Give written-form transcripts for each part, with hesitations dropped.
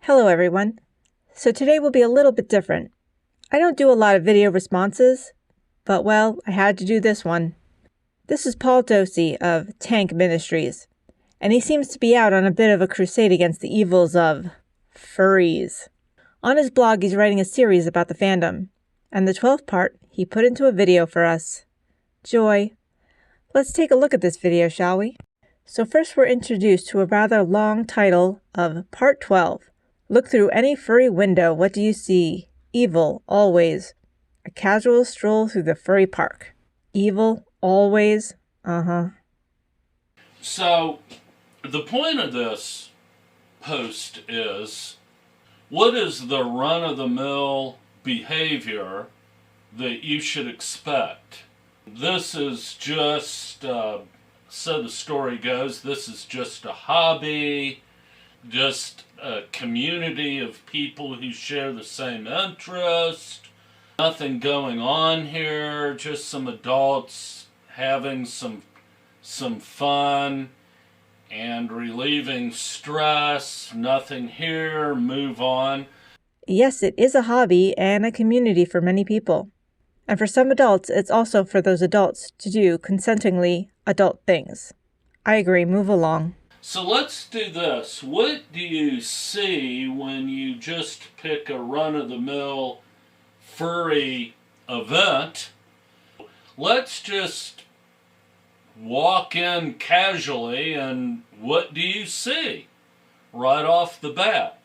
Hello everyone. So today will be a little bit different. I don't do a lot of video responses, but well, I had to do this one. This is Paul Doshe of Tank Ministries, and he seems to be out on a bit of a crusade against the evils of furries. On his blog, he's writing a series about the fandom, and the 12th part he put into a video for us. Joy. Let's take a look at this video, shall we? So first we're introduced to a rather long title of Part 12. Look through any furry window, what do you see? Evil, always. A casual stroll through the furry park. Evil, always? So, the point of this post is, what is the run-of-the-mill behavior that you should expect? This is just, so the story goes, this is just a hobby, just a community of people who share the same interest. Nothing going on here, just some adults having some fun and relieving stress. Nothing here, move on. Yes, it is a hobby and a community for many people. And for some adults, it's also for those adults to do consentingly adult things. I agree, move along. So let's do this. What do you see when you just pick a run-of-the-mill furry event? Let's just walk in casually, and what do you see right off the bat?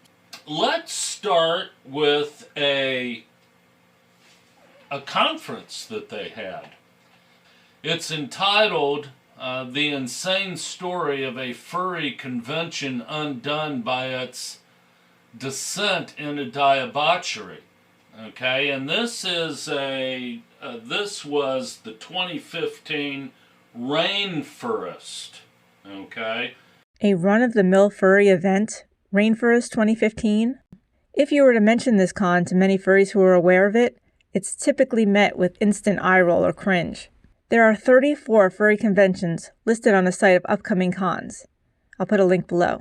Let's start with a conference that they had. It's entitled The Insane Story of a Furry Convention Undone by Its Descent into Debauchery. Okay, and this is this was the 2015 Rainforest. Okay, A run-of-the-mill furry event, Rainforest 2015. If you were to mention this con to many furries who are aware of it, it's typically met with instant eye roll or cringe. There are 34 furry conventions listed on the site of upcoming cons. I'll put a link below.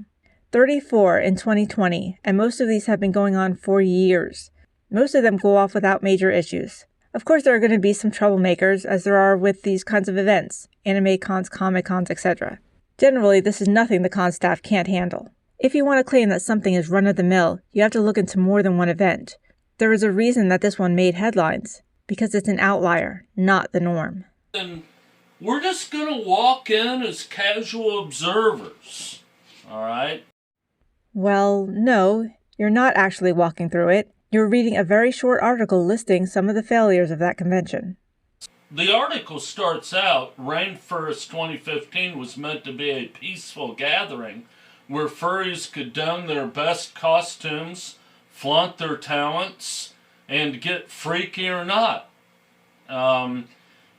34 in 2020, and most of these have been going on for years. Most of them go off without major issues. Of course, there are going to be some troublemakers, as there are with these kinds of events, anime cons, comic cons, etc. Generally, this is nothing the con staff can't handle. If you want to claim that something is run-of-the-mill, you have to look into more than one event. There is a reason that this one made headlines, because it's an outlier, not the norm. and we're just going to walk in as casual observers, all right? Well, no, you're not actually walking through it. You're reading a very short article listing some of the failures of that convention. The article starts out, Rainforest 2015 was meant to be a peaceful gathering where furries could don their best costumes, flaunt their talents, and get freaky or not.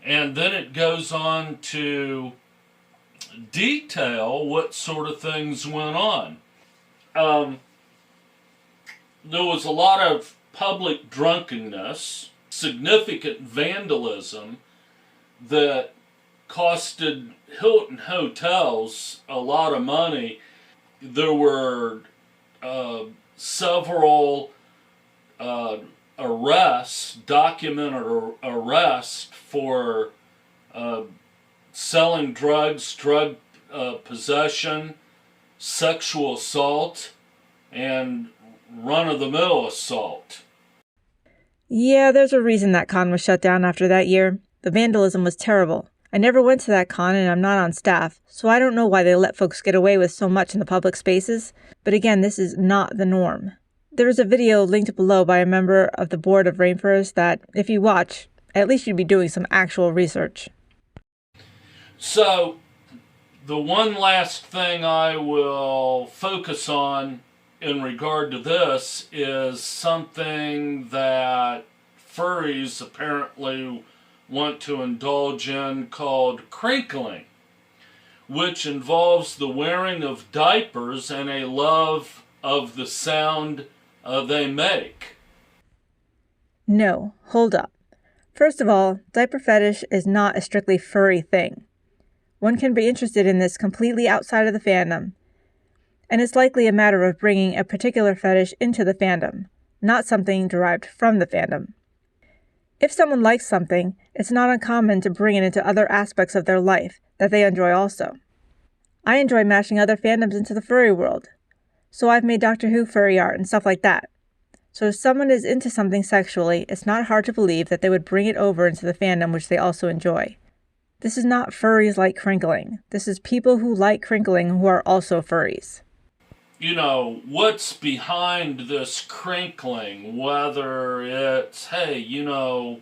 And then it goes on to detail what sort of things went on. There was a lot of public drunkenness, significant vandalism that costed Hilton hotels a lot of money. There were several arrests, documented arrests for selling drugs, drug possession, sexual assault, and run-of-the-mill assault. Yeah, there's a reason that con was shut down after that year. The vandalism was terrible. I never went to that con and I'm not on staff, so I don't know why they let folks get away with so much in the public spaces. But again, this is not the norm. There is a video linked below by a member of the board of Rainforest that, if you watch, at least you'd be doing some actual research. So, the one last thing I will focus on in regard to this is something that furries apparently want to indulge in called crinkling, which involves the wearing of diapers and a love of the sound they make. No, hold up. First of all, diaper fetish is not a strictly furry thing. One can be interested in this completely outside of the fandom. and it's likely a matter of bringing a particular fetish into the fandom, not something derived from the fandom. If someone likes something, it's not uncommon to bring it into other aspects of their life that they enjoy also. I enjoy mashing other fandoms into the furry world, so I've made Doctor Who furry art and stuff like that. So if someone is into something sexually, it's not hard to believe that they would bring it over into the fandom which they also enjoy. This is not furries like crinkling. This is people who like crinkling who are also furries. You know, what's behind this crinkling, whether it's, hey, you know,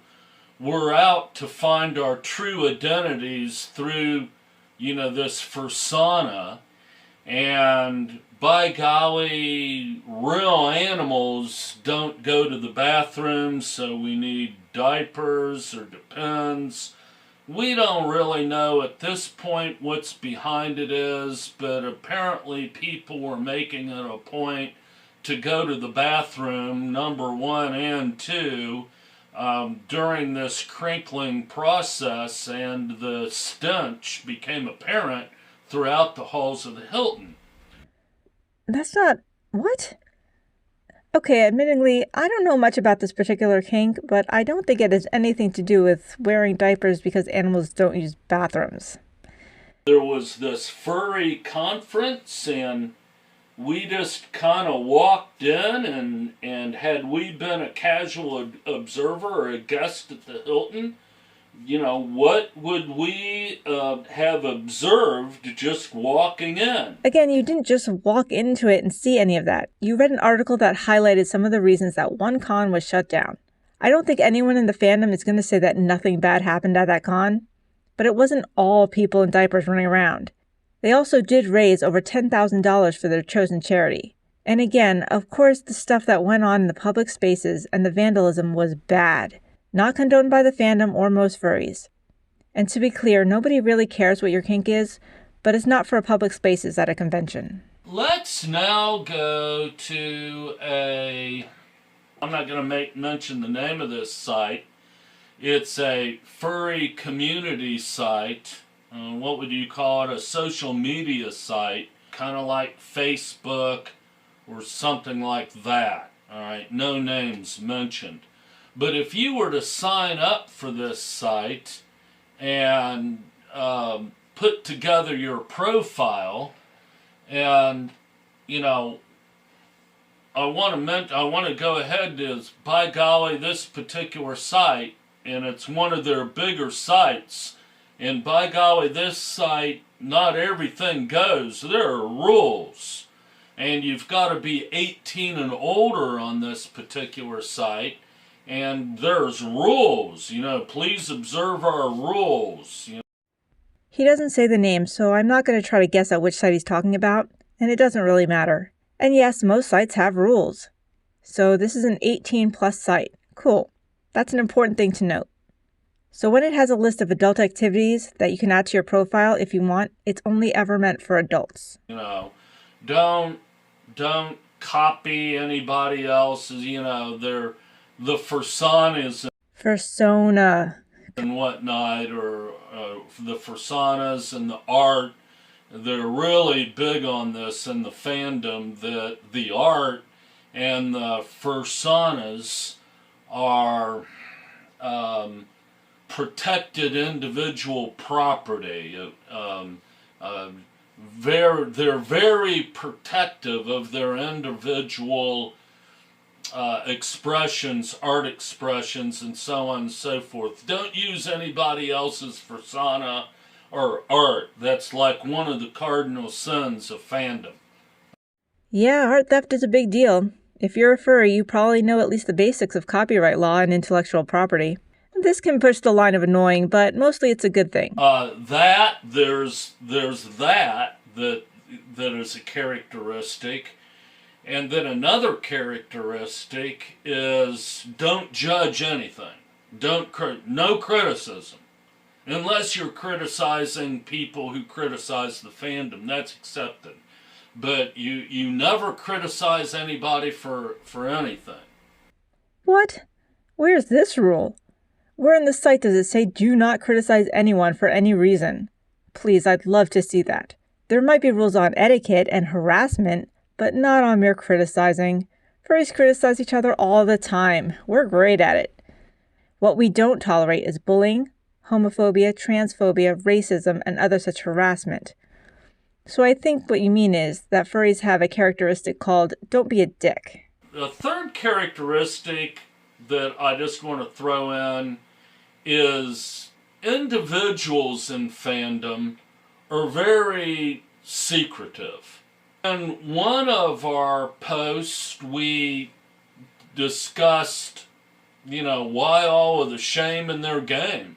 we're out to find our true identities through, you know, this fursona, and by golly, real animals don't go to the bathroom, so we need diapers or depends. We don't really know at this point what's behind it is, but apparently people were making it a point to go to the bathroom, number 1 and 2, during this crinkling process, and the stench became apparent throughout the halls of the Hilton. That's not... what? Okay, admittingly, I don't know much about this particular kink, but I don't think it has anything to do with wearing diapers because animals don't use bathrooms. There was this furry conference, and we just kind of walked in, and had we been a casual observer or a guest at the Hilton, you know, what would we have observed just walking in? Again, you didn't just walk into it and see any of that. You read an article that highlighted some of the reasons that one con was shut down. I don't think anyone in the fandom is going to say that nothing bad happened at that con, but it wasn't all people in diapers running around. They also did raise over $10,000 for their chosen charity. And again, of course, the stuff that went on in the public spaces and the vandalism was bad. Not condoned by the fandom or most furries. And to be clear, nobody really cares what your kink is, but it's not for public spaces at a convention. Let's now go to I'm not going to mention the name of this site. It's a furry community site. What would you call it? A social media site, kind of like Facebook or something like that. All right, no names mentioned. But if you were to sign up for this site and put together your profile, and, you know, I want to go ahead is, by golly, this particular site, and it's one of their bigger sites, and by golly, this site, not everything goes. There are rules, and you've got to be 18 and older on this particular site. And there's rules, you know, please observe our rules. You know. He doesn't say the name, so I'm not going to try to guess at which site he's talking about, and it doesn't really matter. And yes, most sites have rules. So this is an 18+ site. Cool. That's an important thing to note. So when it has a list of adult activities that you can add to your profile if you want, it's only ever meant for adults. You know, don't copy anybody else's, you know, the fursonas and whatnot, or the fursonas and the art, they're really big on this in the fandom, that the art and the fursonas are protected individual property. They're very protective of their individual expressions, art expressions, and so on and so forth. Don't use anybody else's fursona or art. That's like one of the cardinal sins of fandom. Yeah, art theft is a big deal. If you're a furry, you probably know at least the basics of copyright law and intellectual property. This can push the line of annoying, but mostly it's a good thing. There's that is a characteristic. And then another characteristic is don't judge anything. No criticism. Unless you're criticizing people who criticize the fandom, that's accepted. But you never criticize anybody for anything. What? Where's this rule? Where in the site does it say do not criticize anyone for any reason? Please, I'd love to see that. There might be rules on etiquette and harassment, but not on mere criticizing. Furries criticize each other all the time. We're great at it. What we don't tolerate is bullying, homophobia, transphobia, racism, and other such harassment. So I think what you mean is that furries have a characteristic called don't be a dick. The third characteristic that I just want to throw in is individuals in fandom are very secretive. In one of our posts, we discussed, why all of the shame in their game.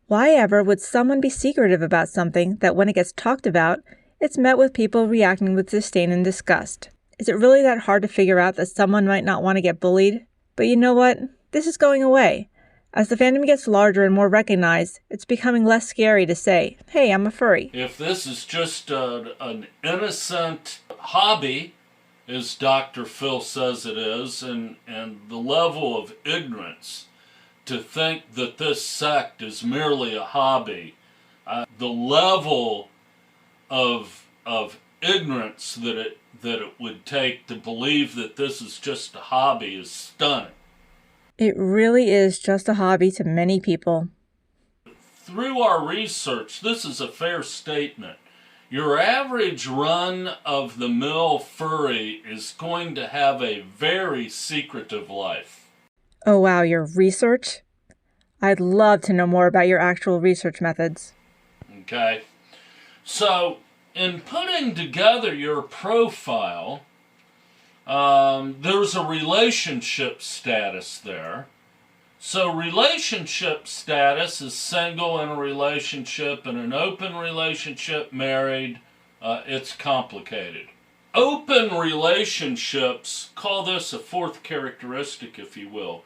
Why ever would someone be secretive about something that when it gets talked about, it's met with people reacting with disdain and disgust? Is it really that hard to figure out that someone might not want to get bullied? But you know what? This is going away. As the fandom gets larger and more recognized, it's becoming less scary to say, hey, I'm a furry. If this is just an innocent hobby, as Dr. Phil says it is, and the level of ignorance to think that this sect is merely a hobby, the level of ignorance that it would take to believe that this is just a hobby is stunning. It really is just a hobby to many people. Through our research, this is a fair statement. Your average run-of-the-mill furry is going to have a very secretive life. Oh wow, your research? I'd love to know more about your actual research methods. Okay. So, in putting together your profile, there's a relationship status there. So relationship status is single in a relationship, in an open relationship, married. It's complicated. Open relationships, call this a fourth characteristic if you will.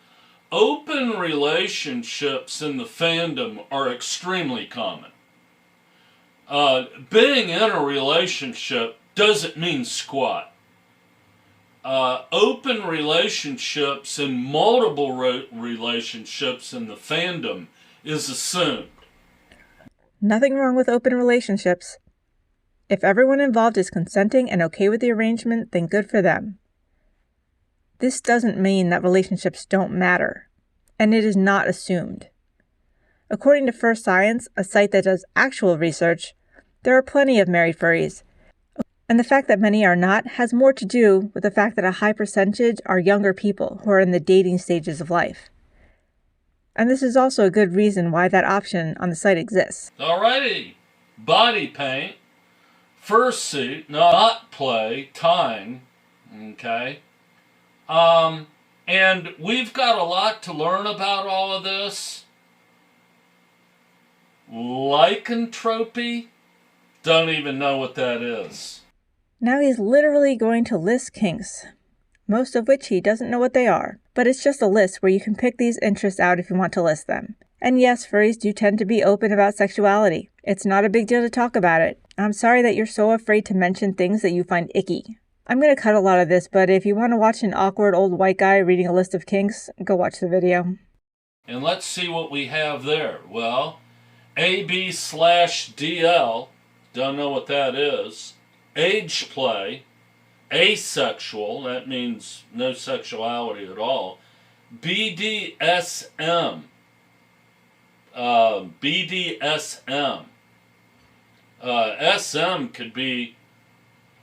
Open relationships in the fandom are extremely common. Being in a relationship doesn't mean squat. Open relationships and multiple relationships in the fandom is assumed. Nothing wrong with open relationships. If everyone involved is consenting and okay with the arrangement, then good for them. This doesn't mean that relationships don't matter, and it is not assumed. According to First Science, a site that does actual research, there are plenty of married furries. And the fact that many are not has more to do with the fact that a high percentage are younger people who are in the dating stages of life. And this is also a good reason why that option on the site exists. Alrighty, body paint, fursuit, not play, tying, okay? And we've got a lot to learn about all of this. Lycanthropy? Don't even know what that is. Now he's literally going to list kinks, most of which he doesn't know what they are. But it's just a list where you can pick these interests out if you want to list them. And yes, furries do tend to be open about sexuality. It's not a big deal to talk about it. I'm sorry that you're so afraid to mention things that you find icky. I'm going to cut a lot of this, but if you want to watch an awkward old white guy reading a list of kinks, go watch the video. And let's see what we have there. Well, AB/DL, don't know what that is. Age play, asexual, that means no sexuality at all. BDSM, SM could be,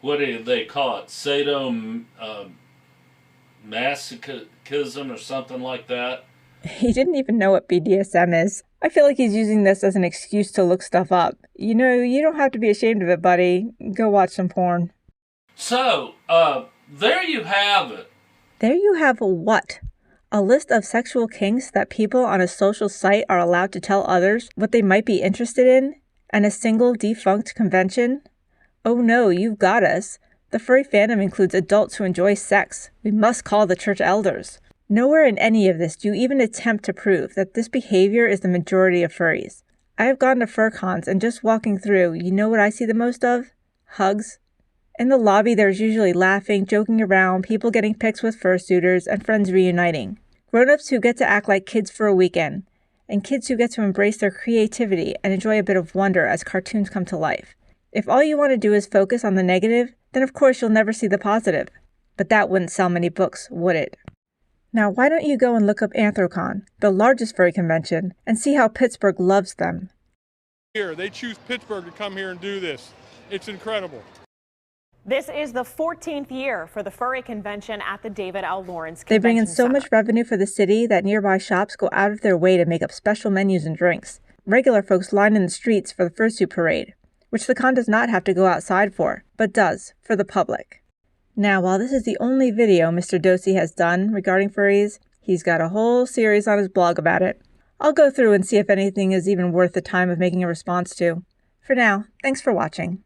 what do they call it, sadomasochism or something like that. He didn't even know what BDSM is. I feel like he's using this as an excuse to look stuff up. You know, you don't have to be ashamed of it, buddy. Go watch some porn. So, there you have it. There you have what? A list of sexual kinks that people on a social site are allowed to tell others what they might be interested in? And a single defunct convention? Oh no, you've got us. The furry fandom includes adults who enjoy sex. We must call the church elders. Nowhere in any of this do you even attempt to prove that this behavior is the majority of furries. I have gone to fur cons and just walking through, you know what I see the most of? Hugs. In the lobby there's usually laughing, joking around, people getting pics with fursuiters, and friends reuniting. Grown-ups who get to act like kids for a weekend. and kids who get to embrace their creativity and enjoy a bit of wonder as cartoons come to life. If all you want to do is focus on the negative, then of course you'll never see the positive. But that wouldn't sell many books, would it? Now why don't you go and look up Anthrocon, the largest furry convention, and see how Pittsburgh loves them. Here, they choose Pittsburgh to come here and do this. It's incredible. This is the 14th year for the furry convention at the David L. Lawrence Convention They bring in so Center. much revenue for the city that nearby shops go out of their way to make up special menus and drinks. Regular folks line in the streets for the fursuit parade, which the con does not have to go outside for, but does, for the public. Now, while this is the only video Mr. Doshe has done regarding furries, he's got a whole series on his blog about it. I'll go through and see if anything is even worth the time of making a response to. For now, thanks for watching.